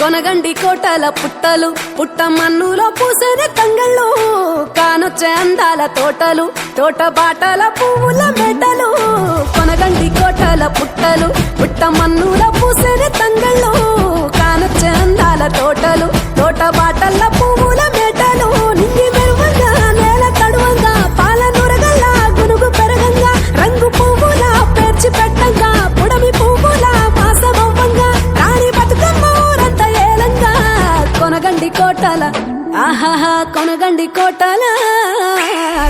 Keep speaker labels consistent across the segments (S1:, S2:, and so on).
S1: కొనగండి కోటల పుట్టలు పుట్ట మన్నులో పూసిన తంగళ్ళు కానొచ్చే అందాల తోటలు తోట బాటల పువ్వుల మెడలు కొనగండి కోటల పుట్టలు పుట్ట మన్నులో పూసిన తంగళ్ళు కానొచ్చే అందాల తోటలు తోట బాటల పువ్వుల మెడలు నింగి మెరువంగా నేల తడువంగా పాల నురగల్లా గునుగు పెరగంగా రంగు పువ్వుల పేర్చి పెట్టంగా పుడమి పువ్వుల మాసమవ్వంగా రాణి బతుకమ్మ ఊరంతా ఏలంగా కొనగండి కోటల ఆహాహా కొనగండి కోటల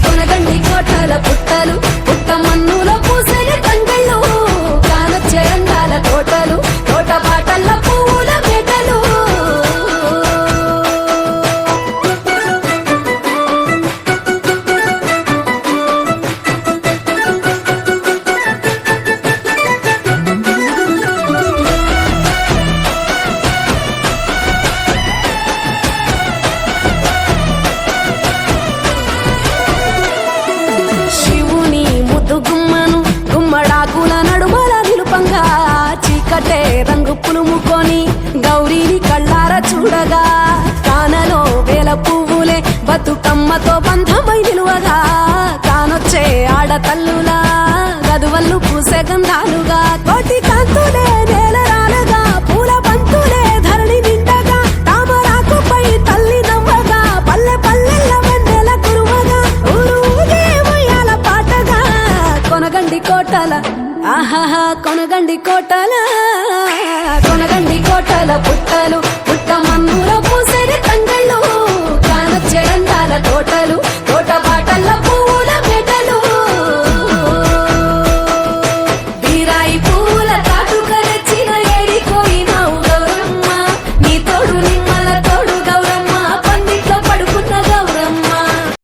S1: కొనగండి కోటల పుట్టలు పుట్ట మన్నులో పూసిన తంగళ్ళు కానొచ్చే అందాల తోటలు తోట బాటల పువ్వుల మెడలు శివుని ముద్దు గుమ్మను గుమ్మడాకుల నడుమల నిలుపంగా చీకటే రంగు పులుముకొని గౌరీని కళ్ళార చూడగా కానలో వేల పువ్వులే బతుకమ్మతో బంధమై నిలువగా కానొచ్చే ఆడతల్లులా గదువల్లు పూసే గంధాలుగా కోటి కాంతులే నేల రాలగా పూల బంతులే ధరణి నిండగా తామరాకుపై తల్లి నవ్వగా పల్లె పల్లెల్ల వెన్నెల కురువగా ఊరు ఊగే ఉయ్యాల పాటగా కొనగండి కోటల ఆహాహా కొనగండి కోటల కొనగండి కోటల పుట్టలు